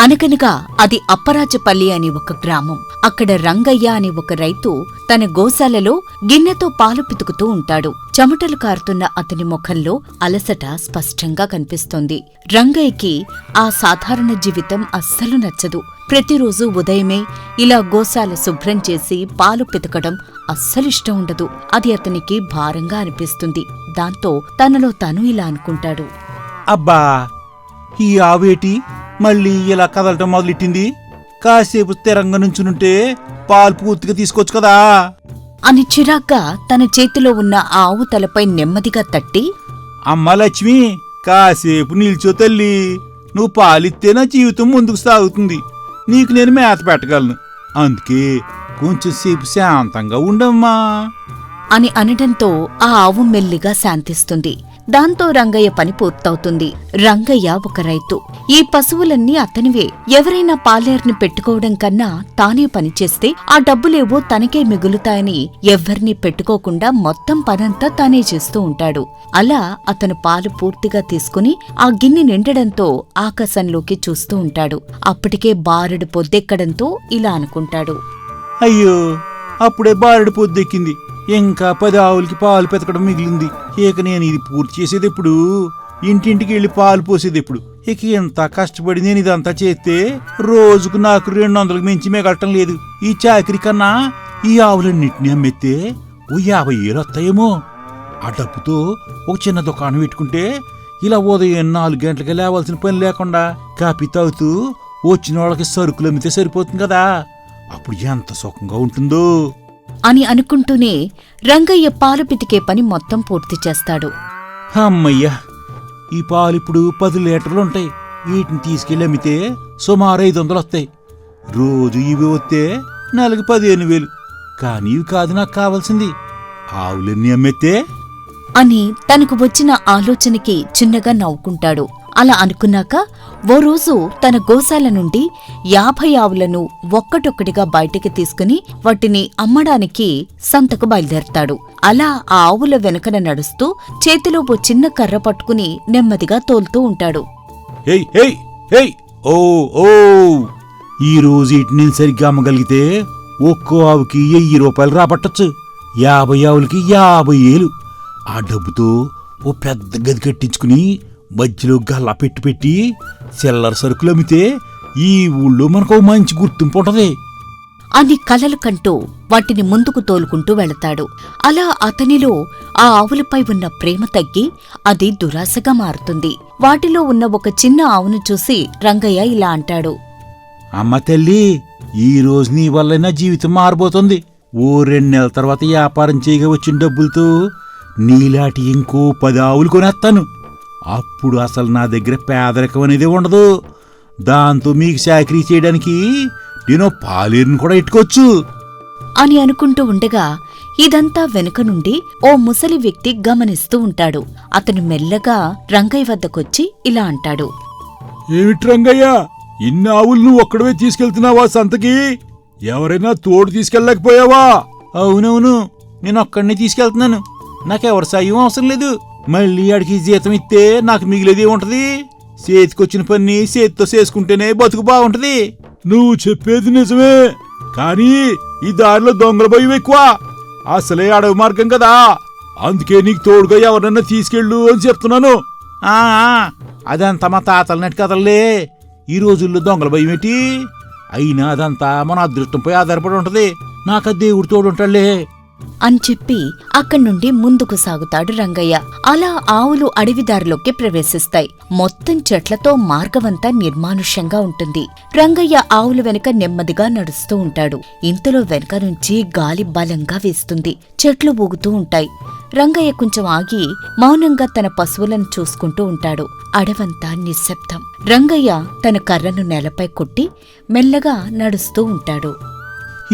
అనగనగా అది అప్పరాజపల్లి అని ఒక గ్రామం. అక్కడ రంగయ్య అని ఒక రైతు తన గోశాలలో గిన్నెతో పాలు పితుకుతూ ఉంటాడు. చెమటలు కారుతున్న అతని ముఖంలో అలసట స్పష్టంగా కనిపిస్తోంది. రంగయ్యకి ఆ సాధారణ జీవితం అస్సలు నచ్చదు. ప్రతిరోజు ఉదయమే ఇలా గోశాల శుభ్రం చేసి పాలు పితకడం అస్సలిష్టం ఉండదు. అది అతనికి భారంగా అనిపిస్తుంది. దాంతో తనలో తను ఇలా అనుకుంటాడు, అబ్బా, ఈ ఆవేటి మళ్ళీ ఇలా కదలటం మొదలెట్టింది. కాసేపు స్థిరంగా నుంచునుంటే పాలు పూర్తిగా తీసుకోవచ్చు కదా అని చిరాగ్గా తన చేతిలో ఉన్న ఆ ఆవు తలపై నెమ్మదిగా తట్టి, అమ్మ లక్ష్మి, కాసేపు నిల్చో తల్లి. నువ్వు పాలిస్తే నా జీవితం ముందుకు సాగుతుంది. నీకు నేను మేత పెట్టగలను. అందుకే కొంచెం సేపు శాంతంగా ఉండమ్మా అని అనడంతో ఆ ఆవు మెల్లిగా శాంతిస్తుంది. దాంతో రంగయ్య పని పూర్తవుతుంది. రంగయ్య ఒక రైతు. ఈ పశువులన్నీ అతనివే. ఎవరైనా పాలేర్ని పెట్టుకోవడం కన్నా తానే పనిచేస్తే ఆ డబ్బులేవో తనకే మిగులుతాయని ఎవ్వర్నీ పెట్టుకోకుండా మొత్తం పనంతా తానే చేస్తూ ఉంటాడు. అలా అతను పాలు పూర్తిగా తీసుకుని ఆ గిన్నె నిండడంతో ఆకాశంలోకి చూస్తూ ఉంటాడు. అప్పటికే బారెడు పొద్దెక్కడంతో ఇలా అనుకుంటాడు, అయ్యో, అప్పుడే బారెడు పొద్దెక్కింది. ఇంకా 10 ఆవులకి పాలు పెతకడం మిగిలింది. ఇక నేను ఇది పూర్తి చేసేది ఎప్పుడు? ఇంటింటికి వెళ్ళి పాలు పోసేది ఎప్పుడు? ఇక ఎంత కష్టపడి నేను ఇదంతా చేస్తే రోజుకు నాకు 200కు మించి మిగలటం లేదు. ఈ చాకరీ కన్నా ఈ ఆవులన్నింటినీ అమ్మెత్తే ఓ 50,000 వస్తాయేమో. ఆ డబ్బుతో ఒక చిన్న దుకాణం పెట్టుకుంటే ఇలా ఉదయం 4 గంటలకి లేవాల్సిన పని లేకుండా కాపీ తాగుతూ వచ్చిన వాళ్ళకి సరుకులు అమ్మితే సరిపోతుంది కదా. అప్పుడు ఎంత సుఖంగా ఉంటుందో అని అనుకుంటూనే రంగయ్య పాలు పితికే పని మొత్తం పూర్తి చేస్తాడు. అమ్మయ్యా, ఈ పాలు ఇప్పుడు 10 లీటర్లుంటాయి. వీటిని తీసుకెళ్ళి అమ్మితే సుమారు 500 వస్తాయి. రోజు ఇవి వస్తే నెలకి 15,000. కానీ ఇవి కాదు నాకు కావాల్సింది. ఆవులన్నీ అమ్మితే అని తనకు వచ్చిన ఆలోచనకి చిన్నగా నవ్వుకుంటాడు. అలా అనుకున్నాక ఓ రోజు తన గోశాల నుండి 50 ఆవులను ఒక్కటొక్కటిగా బయటికి తీసుకుని వాటిని అమ్మడానికి సంతకు బయలుదేరతాడు. అలా ఆ ఆవుల వెనుకన నడుస్తూ చేతిలో ఓ చిన్న కర్ర పట్టుకుని నెమ్మదిగా తోలుతూ ఉంటాడు. ఈ రోజు వీటిని నేను సరిగ్గా అమ్మగలిగితే ఒక్కో ఆవుకి 1000 రూపాయలు రాబట్టచ్చు. 50 ఆవులకి 50,000. ఆ డబ్బుతో ఓ పెద్ద గది కట్టించుకుని మధ్యలో గల్లా పెట్టి చిల్లర సరుకులు అమ్మితే ఈ ఊళ్ళో మనకు మంచి గుర్తింపు ఉంటది అని కలలు కంటూ వాటిని ముందుకు తోలుకుంటూ వెళతాడు. అలా అతనిలో ఆ ఆవులపై ఉన్న ప్రేమ తగ్గి అది దురాశగా మారుతుంది. వాటిలో ఉన్న ఒక చిన్న ఆవును చూసి రంగయ్య ఇలా అంటాడు, అమ్మ తల్లి, ఈ రోజు నీ వల్ల నా జీవితం మారబోతుంది. ఓ 2 నెలల తర్వాత వ్యాపారం చేయగా వచ్చిన డబ్బులతో నీలాంటి ఇంకో 10 ఆవులు కొనేస్తాను. అప్పుడు అసలు నా దగ్గర పేదరికం అనేది ఉండదు. దాంతో మీకు చాకరీ చేయడానికి నేను పాలేరుని కూడా ఇట్టుకోవచ్చు అని అనుకుంటూ ఉండగా ఇదంతా వెనుక నుండి ఓ ముసలి వ్యక్తి గమనిస్తూ ఉంటాడు. అతను మెల్లగా రంగయ్య వద్దకొచ్చి ఇలా అంటాడు, ఏమిటి రంగయ్య, ఇన్ని ఆవులు నువ్వు ఒక్కడవే తీసుకెళ్తున్నావా సంతకి? ఎవరైనా తోడు తీసుకెళ్ళలేకపోయావా? అవునవును, నేను ఒక్కడిని తీసుకెళ్తున్నాను. నాకెవరి సాయం అవసరం లేదు. మళ్ళీ ఆడికి జీతం ఇస్తే నాకు మిగిలేదే ఉంటది. చేతికొచ్చిన పని చేతితో చేసుకుంటేనే బతుకు బాగుంటది. నువ్వు చెప్పేది నిజమే, కానీ ఈ దారిలో దొంగల భయం ఎక్కువ. అసలే అడవి మార్గం కదా, అందుకే నీకు తోడుగా ఎవరన్నా తీసుకెళ్ళు అని చెప్తున్నాను. అదంతా మా తాతల నటి కథలే. ఈ రోజుల్లో దొంగల భయం ఏంటి? అయినా అదంతా మన అదృష్టంపై ఆధారపడి ఉంటది. నాకు ఆ దేవుడు తోడుంటాడులే అని చెప్పి అక్కడి నుండి ముందుకు సాగుతాడు రంగయ్య. అలా ఆవులు అడవిదారిలోకి ప్రవేశిస్తాయి. మొత్తం చెట్లతో మార్గమంతా నిర్మానుష్యంగా ఉంటుంది. రంగయ్య ఆవుల వెనుక నెమ్మదిగా నడుస్తూ ఉంటాడు. ఇంతలో వెనుక నుంచి గాలి బలంగా వీస్తుంది. చెట్లు ఊగుతూ ఉంటాయి. రంగయ్య కొంచెం ఆగి మౌనంగా తన పశువులను చూసుకుంటూ ఉంటాడు. అడవంతా నిశ్శబ్దం. రంగయ్య తన కర్రను నేలపై కొట్టి మెల్లగా నడుస్తూ ఉంటాడు.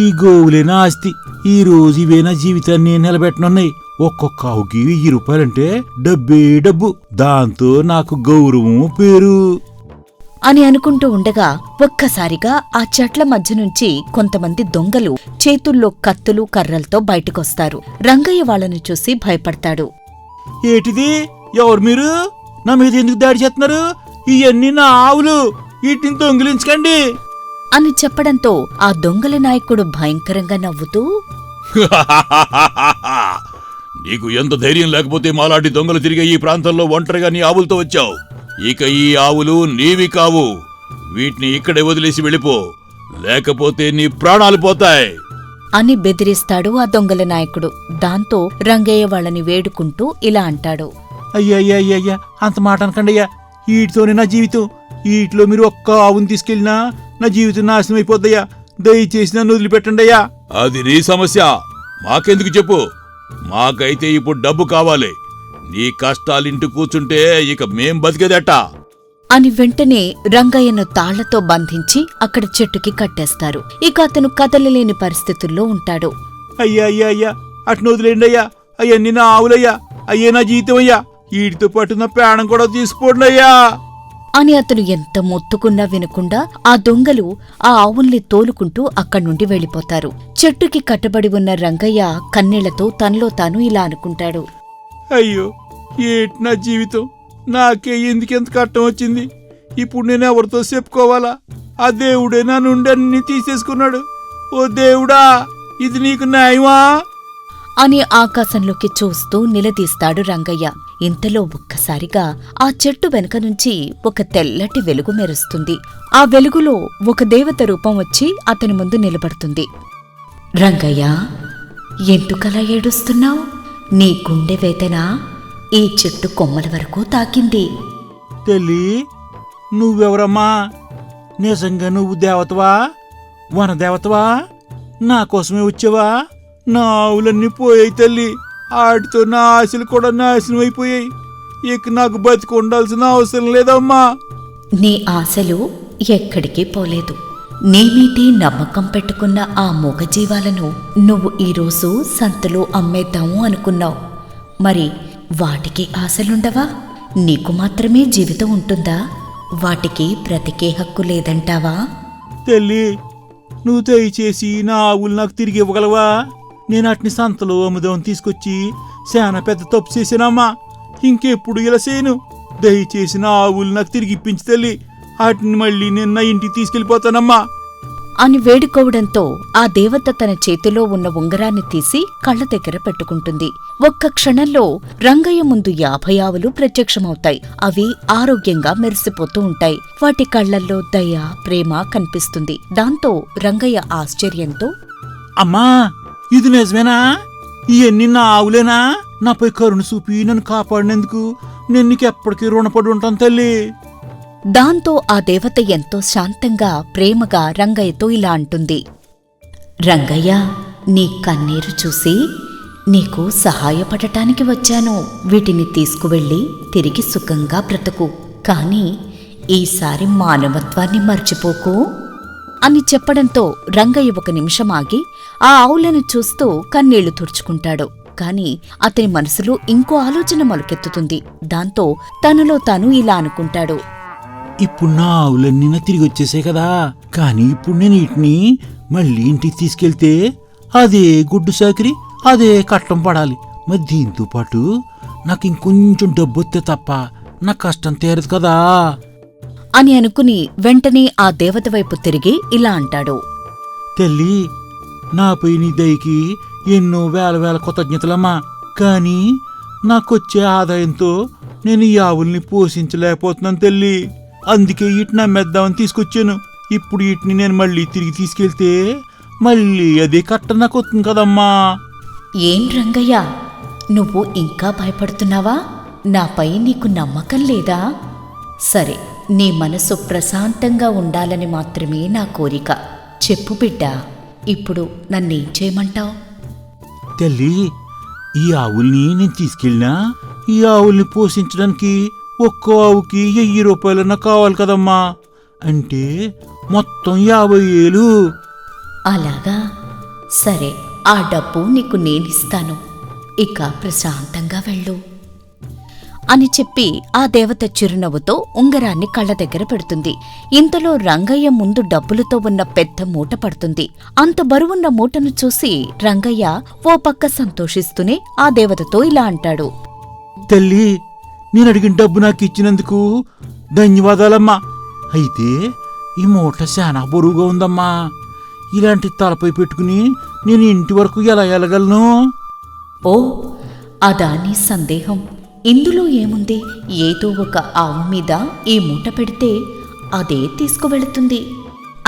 ఈ గోవులే నా ఆస్తి. ఈ రోజు ఇవే నా జీవితాన్ని నిలబెట్టనున్నాయి. ఒక్కొక్క ఆవుకి 1000 రూపాయలంటే డబ్బే డబ్బు. దాంతో నాకు గౌరవం, పేరు అని అనుకుంటూ ఉండగా ఒక్కసారిగా ఆ చెట్ల మధ్య నుంచి కొంతమంది దొంగలు చేతుల్లో కత్తులు కర్రలతో బయటకొస్తారు. రంగయ్య వాళ్ళను చూసి భయపడతాడు. ఏటిది? ఎవరు మీరు? నా మీద ఎందుకు దాడి చేస్తున్నారు? ఇవన్నీ నా ఆవులు. వీటిని దొంగిలించకండి అని చెప్పడంతో ఆ దొంగల నాయకుడు భయంకరంగా నవ్వుతూ నీకు ఎంత ధైర్యం లేకపోతే మాలాంటి దొంగలు తిరిగే ఈ ప్రాంతంలో ఒంటరిగా నీ ఆవులతో వచ్చావు. ఇక ఈ ఆవులు నీవి కావు. వీటిని ఇక్కడే వదిలేసి వెళ్ళిపో, లేకపోతే నీ ప్రాణాలు పోతాయి అని బెదిరిస్తాడు ఆ దొంగల నాయకుడు. దాంతో రంగయ్య వాళ్ళని వేడుకుంటూ ఇలా అంటాడు. అయ్యా అంత మాట అనకండి అయ్యా. వీటితోనే నా జీవితం. వీటిలో మీరు ఒక్క ఆవుని తీసుకెళ్ళినా నా జీవితం నాశనం అయిపోద్దయ్యా. దయచేసి నన్ను వదిలిపెట్టండి అయ్యా. అది నీ సమస్య, మాకెందుకు చెప్పు. మాకైతే ఇప్పుడు డబ్బు కావాలి. నీ కష్టాలింటి కూర్చుంటే ఇక మేం బతికేదట అని వెంటనే రంగయ్యను తాళ్లతో బంధించి అక్కడ చెట్టుకి కట్టేస్తారు. ఇక అతను కదలలేని పరిస్థితుల్లో ఉంటాడు. అయ్యా అట్ను వదిలేండి అయ్యా. అయ్యన్ని నా ఆవులయ్యా. అయ్యే నా జీవితం అయ్యా. వీటితో పాటు నా ప్రాణం కూడా తీసుకోండి అయ్యా అని అతను ఎంత మొత్తుకున్నా వినకుండా ఆ దొంగలు ఆ ఆవుల్ని తోలుకుంటూ అక్కడ్నుండి వెళ్ళిపోతారు. చెట్టుకి కట్టబడి ఉన్న రంగయ్య కన్నీళ్లతో తనలో తాను ఇలా అనుకుంటాడు. అయ్యో, ఏటి నా జీవితం. నాకే ఎందుకెంత కట్టం వచ్చింది. ఇప్పుడు నేను ఎవరితో చెప్పుకోవాలా? ఆ దేవుడే నా నుండి అన్ని తీసేసుకున్నాడు. ఓ దేవుడా, ఇది నీకు న్యాయమా అని ఆకాశంలోకి చూస్తూ నిలదీస్తాడు రంగయ్య. ఇంతలో ఒక్కసారిగా ఆ చెట్టు వెనుక నుంచి ఒక తెల్లటి వెలుగు మెరుస్తుంది. ఆ వెలుగులో ఒక దేవత రూపం వచ్చి అతని ముందు నిలబడుతుంది. రంగయ్య, ఎందుకలా ఏడుస్తున్నావు? నీ గుండె వేదన ఈ చెట్టు కొమ్మల వరకు తాకింది. తెల్లి, నువ్వెవరమ్మా? నిజంగా నువ్వు దేవతవా? వనదేవతవా? నా కోసమే వచ్చావా? నా ఆవులన్నీ పోయాయి తల్లి. ఆటితో నా ఆశలు కూడా నాశనం అయిపోయాయి. ఇక నాకు బతికి ఉండాల్సిన అవసరం లేదమ్మా. నీ ఆశలు ఎక్కడికి పోలేదు. నేనైతే నమ్మకం పెట్టుకున్న ఆ మూగజీవాలను నువ్వు ఈరోజు సంతలో అమ్మేద్దాము అనుకున్నావు. మరి వాటికి ఆశలుండవా? నీకు మాత్రమే జీవితం ఉంటుందా? వాటికి బ్రతికే హక్కు లేదంటావా? తల్లి, నువ్వు దయచేసి నా ఆవులు నాకు తిరిగి ఇవ్వగలవా? నేను అట్ని సంతలో అమ్ముదామని తీసుకొచ్చి చాలా పెద్ద తప్పు చేశానమ్మా. ఇంకెప్పుడు ఇలా చేయను. దయచేసి నా ఆవులు నాకు తిరిగి ఇప్పించి తల్లి. వాటిని మళ్ళీ నేను నా ఇంటికి తీసుకెళ్ళిపోతానమ్మా అని వేడుకోవడంతో ఆ దేవత తన చేతిలో ఉన్న ఉంగరాన్ని తీసి కళ్ళ దగ్గర పెట్టుకుంటుంది. ఒక్క క్షణంలో రంగయ్య ముందు 50 ఆవులు ప్రత్యక్షమవుతాయి. అవి ఆరోగ్యంగా మెరిసిపోతూ ఉంటాయి. వాటి కళ్లల్లో దయ, ప్రేమ కనిపిస్తుంది. దాంతో రంగయ్య ఆశ్చర్యంతో, అమ్మా, ఇది నిజమేనా? ఇవన్నీ నా ఆవులేనా? నాపై కరుణ చూపి నన్ను కాపాడినందుకు నేను నీకు ఎప్పటికీ రుణపడి ఉంటాను తల్లి. దాంతో ఆ దేవత ఎంతో శాంతంగా, ప్రేమగా రంగయ్యతో ఇలా అంటుంది. రంగయ్య, నీ కన్నీరు చూసి నీకు సహాయపడటానికి వచ్చాను. వీటిని తీసుకువెళ్ళి తిరిగి సుఖంగా బ్రతుకు. కాని ఈసారి మానవత్వాన్ని మర్చిపోకు అని చెప్పడంతో రంగయ్య ఒక నిమిషం ఆగి ఆ ఆవులను చూస్తూ కన్నీళ్లు తుడుచుకుంటాడు. కాని అతని మనసులో ఇంకో ఆలోచన మొలకెత్తుతుంది. దాంతో తనలో తాను ఇలా అనుకుంటాడు. ఇప్పుడు నా ఆవులన్నీ నా తిరిగి వచ్చేసాయి కదా. కానీ ఇప్పుడు నేను వీటిని మళ్ళీ ఇంటికి తీసుకెళ్తే అదే గుడ్డు సాకిరి, అదే కట్టం పడాలి. మరి దీంతో పాటు నాకు ఇంకొంచెం డబ్బు వస్తే తప్ప నా కష్టం తీరదు కదా అని అనుకుని వెంటనే ఆ దేవత వైపు తిరిగి ఇలా అంటాడు. తల్లి, నాపై నీ దయకి ఎన్నో వేల కృతజ్ఞతలమ్మా. కానీ నాకొచ్చే ఆదాయంతో నేను ఈ ఆవుల్ని పోషించలేకపోతున్నాను తల్లి. అందుకే వీటిని అమ్మేద్దామని తీసుకొచ్చాను. ఇప్పుడు వీటిని నేను మళ్ళీ తిరిగి తీసుకెళ్తే మళ్ళీ అదే కట్ట నాకు వస్తుంది కదమ్మా. ఏం రంగయ్య, నువ్వు ఇంకా భయపడుతున్నావా? నాపై నీకు నమ్మకం లేదా? సరే, నీ మనసు ప్రశాంతంగా ఉండాలని మాత్రమే నా కోరిక. చెప్పు బిడ్డా, ఇప్పుడు నన్నేం చేయమంటావు? తల్లి, ఈ ఆవుల్ని నేను తీసుకెళ్ళినా ఈ ఆవుల్ని పోషించడానికి ఒక్కో ఆవుకి 1000 రూపాయలన్నా కావాలి కదమ్మా. అంటే మొత్తం 50,000. అలాగా? సరే, ఆ డబ్బు నీకు నేనిస్తాను. ఇక ప్రశాంతంగా వెళ్ళు అని చెప్పి ఆ దేవత చిరునవ్వుతో ఉంగరాన్ని కళ్ళ దగ్గర పెడుతుంది. ఇంతలో రంగయ్య ముందు డబ్బులతో ఉన్న పెద్ద మూట పడుతుంది. అంత బరువున్న మూటను చూసి రంగయ్య ఓ పక్క సంతోషిస్తూనే ఆ దేవతతో ఇలా అంటాడు. తల్లి, నేను అడిగిన డబ్బు నాకు ఇచ్చినందుకు ధన్యవాదాలమ్మా. అయితే ఈ మూట చాలా బరువుగా ఉందమ్మా. ఇలాంటి తలపై పెట్టుకుని నేను ఇంటి వరకు ఎలా వెళ్ళగలను? ఓ, అదా నీ సందేహం? ఇందులో ఏముంది? ఏదో ఒక ఆవు మీద ఈ మూట పెడితే అదే తీసుకువెళుతుంది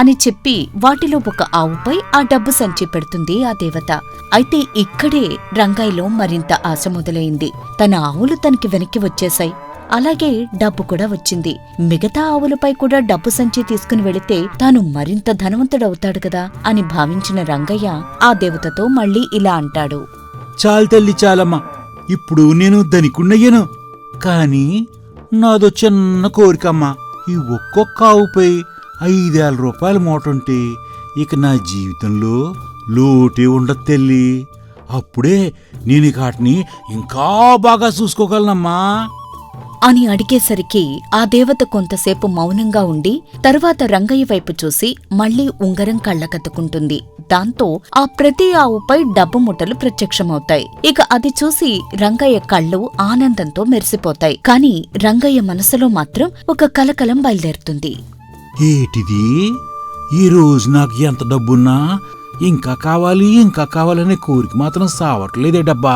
అని చెప్పి వాటిలో ఒక ఆవుపై ఆ డబ్బు సంచి పెడుతుంది ఆ దేవత. అయితే ఇక్కడే రంగయ్యలో మరింత ఆశ మొదలైంది. తన ఆవులు తనకి వెనక్కి వచ్చేశాయి, అలాగే డబ్బు కూడా వచ్చింది. మిగతా ఆవులపై కూడా డబ్బు సంచి తీసుకుని వెళితే తాను మరింత ధనవంతుడవుతాడు కదా అని భావించిన రంగయ్య ఆ దేవతతో మళ్ళీ ఇలా అంటాడు. చాలు తల్లి, చాలమ్మా. ఇప్పుడు నేను ధనికున్నయ్యను. కాని నాదో చిన్న కోరికమ్మా. ఈ ఒక్కొక్క ఆవుపై 5,000 రూపాయల మూట ఉంటే ఇక నా జీవితంలో లోటే ఉండదు తల్లి. అప్పుడే నేను వాటిని ఇంకా బాగా చూసుకోగలనమ్మా అని అడిగేసరికి ఆ దేవత కొంతసేపు మౌనంగా ఉండి తరువాత రంగయ్య వైపు చూసి మళ్లీ ఉంగరం కళ్ళకత్తుకుంటుంది. దాంతో ఆ ప్రతి ఆవుపై డబ్బు ముట్టలు ప్రత్యక్షమవుతాయి. ఇక అది చూసి రంగయ్య కళ్ళు ఆనందంతో మెరిసిపోతాయి. కాని రంగయ్య మనసులో మాత్రం ఒక కలకలం బయలుదేరుతుంది. ఏటిది? ఈరోజు నాకు ఎంత డబ్బున్నా ఇంకా కావాలి ఇంకా కావాలనే కోరిక మాత్రం సావట్లేదే డబ్బా.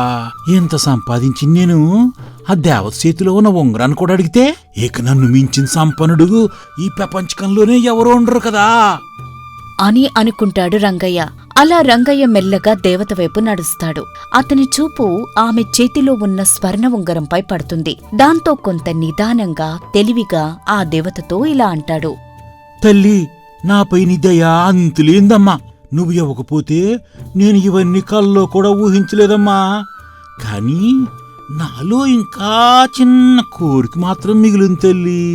ఎంత సంపాదించి నేను ఆ దేవత చేతిలో ఉన్న ఉంగరాన్ని కూడా అడిగితే ఇక నన్ను మించిన సంపన్నుడు ఈ ప్రపంచకంలోనే ఎవరు ఉండరు కదా అని అనుకుంటాడు రంగయ్య. అలా రంగయ్య మెల్లగా దేవత వైపు నడుస్తాడు. అతని చూపు ఆమె చేతిలో ఉన్న స్వర్ణ ఉంగరంపై పడుతుంది. దాంతో కొంత నిదానంగా తెలివిగా ఆ దేవతతో ఇలా అంటాడు. తల్లి, నాపై నీ దయ అంతులేందమ్మా. నువ్వు ఇవ్వకపోతే నేను ఇవన్నీ కల్లో కూడా ఊహించలేదమ్మా. కానీ నాలో ఇంకా చిన్న కోరిక మాత్రం మిగిలింది తల్లి.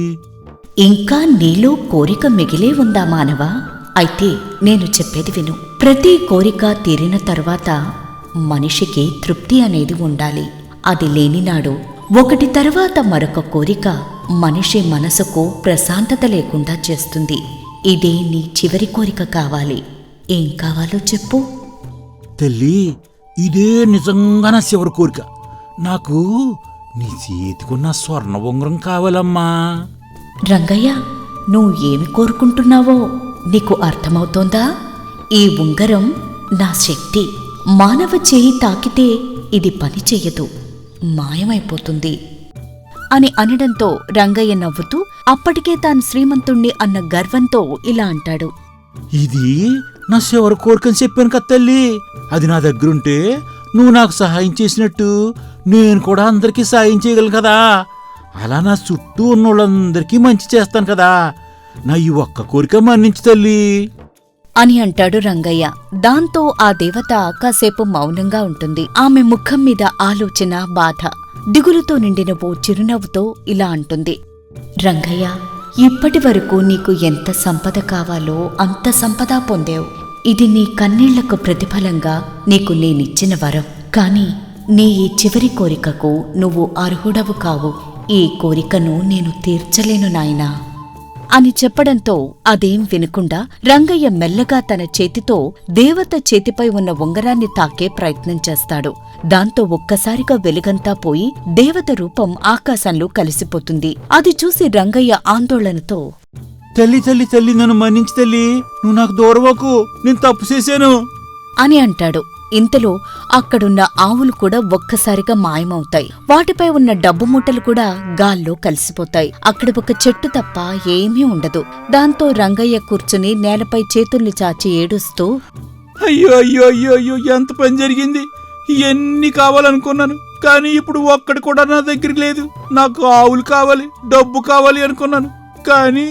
ఇంకా నీలో కోరిక మిగిలే ఉందా మానవా? అయితే నేను చెప్పేది విను. ప్రతి కోరిక తీరిన తరువాత మనిషికి తృప్తి అనేది ఉండాలి. అది లేనినాడు ఒకటి తర్వాత మరొక కోరిక మనిషి మనసుకు ప్రశాంతత లేకుండా చేస్తుంది. ఇదే నీ చివరి కోరిక కావాలి. ఏం కావాలో చెప్పు తల్లి. ఇదే నిజంగా నా చివరి కోరిక. నాకు నీ చేతికున్న స్వర్ణ ఉంగరం కావాలమ్మా. రంగయ్య, నువ్వు ఏమి కోరుకుంటున్నావో నీకు అర్థమవుతోందా? ఈ ఉంగరం నా శక్తి. మానవ చేయి తాకితే ఇది పని చెయ్యదు, మాయమైపోతుంది అని అనడంతో రంగయ్య నవ్వుతూ అప్పటికే తాను శ్రీమంతుణ్ణి అన్న గర్వంతో ఇలా అంటాడు. ఇది నా చివరి కోరికని చెప్పాను కదా తల్లి. అది నా దగ్గరుంటే నువ్వు నాకు సహాయం చేసినట్టు నేను కూడా అందరికీ సాయం చేయగలను కదా. అలా నా చుట్టూ ఉన్నోళ్ళందరికీ మంచి చేస్తాను కదా. నా ఈ ఒక్క కోరిక మన్నించు తల్లి అని అంటాడు రంగయ్య. దాంతో ఆ దేవత కాసేపు మౌనంగా ఉంటుంది. ఆమె ముఖం మీద ఆలోచన, బాధ, దిగులుతో నిండిన ఓ చిరునవ్వుతో ఇలా అంటుంది. రంగయ్య, ఇప్పటి వరకు నీకు ఎంత సంపద కావాలో అంత సంపద పొందావు. ఇది నీ కన్నీళ్లకు ప్రతిఫలంగా నీకు నేనిచ్చిన వరం. కాని నీ ఈ చివరి కోరికకు నువ్వు అర్హుడవు కావు. ఈ కోరికను నేను తీర్చలేను నాయనా అని చెప్పడంతో అదేం వినకుండా రంగయ్య మెల్లగా తన చేతితో దేవత చేతిపై ఉన్న ఉంగరాన్ని తాకే ప్రయత్నం చేస్తాడు. దాంతో ఒక్కసారిగా వెలుగంతా పోయి దేవత రూపం ఆకాశంలో కలిసిపోతుంది. అది చూసి రంగయ్య ఆందోళనతో, తల్లి తల్లి తల్లి నన్ను మన్నించు తల్లి. నువ్వు నాకు దూరవకు, నేను తప్పు చేశాను అని అంటాడు. ఇంతలో అక్కడున్న ఆవులు కూడా ఒక్కసారిగా మాయమవుతాయి. వాటిపై ఉన్న డబ్బు మూటలు కూడా గాల్లో కలిసిపోతాయి. అక్కడ ఒక చెట్టు తప్ప ఏమీ ఉండదు. దాంతో రంగయ్య కూర్చుని నేలపై చేతుల్ని చాచి ఏడుస్తూ, అయ్యో అయ్యో అయ్యో అయ్యో, ఎంత పని జరిగింది. ఎన్ని కావాలనుకున్నాను, కానీ ఇప్పుడు ఒక్కడి కూడా నా దగ్గర లేదు. నాకు ఆవులు కావాలి, డబ్బు కావాలి అనుకున్నాను. కానీ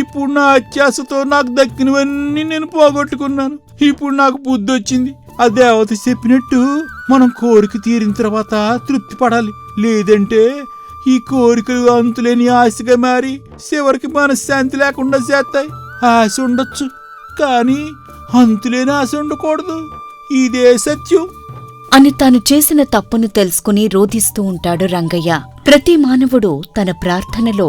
ఇప్పుడు నా అత్యాశతో నాకు దక్కినవన్నీ నేను పోగొట్టుకున్నాను. ఇప్పుడు నాకు బుద్ధి వచ్చింది. ఆ దేవత చెప్పినట్టు మనం కోరిక తీరిన తర్వాత తృప్తి పడాలి. లేదంటే ఈ కోరికలు అంతులేని ఆశగా మారి చివరికి మనశ్శాంతి లేకుండా చేస్తాయి. ఆశ ఉండొచ్చు, కానీ అంతులేని ఆశ ఉండకూడదు. ఇదే సత్యం అని తాను చేసిన తప్పును తెలుసుకుని రోధిస్తూ ఉంటాడు రంగయ్య. ప్రతి మానవుడు తన ప్రార్థనలో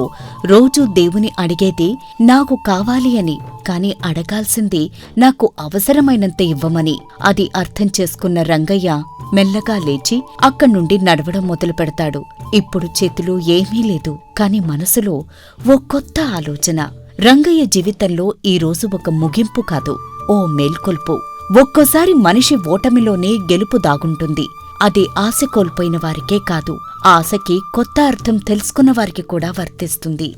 రోజూ దేవుని అడిగేది నాకు కావాలి అని, కాని అడగాల్సింది నాకు అవసరమైనంత ఇవ్వమని. అది అర్థం చేసుకున్న రంగయ్య మెల్లగా లేచి అక్కడ్నుండి నడవడం మొదలు పెడతాడు. ఇప్పుడు చేతిలో ఏమీ లేదు, కాని మనసులో ఓ కొత్త ఆలోచన. రంగయ్య జీవితంలో ఈ రోజు ఒక ముగింపు కాదు, ఓ మేల్కొల్పు. ఒక్కోసారి మనిషి ఓటమిలోనే గెలుపు దాగుంటుంది. అది ఆశ కోల్పోయిన వారికే కాదు, ఆశకి కొత్త అర్థం తెలుసుకున్న వారికి కూడా వర్తిస్తుంది.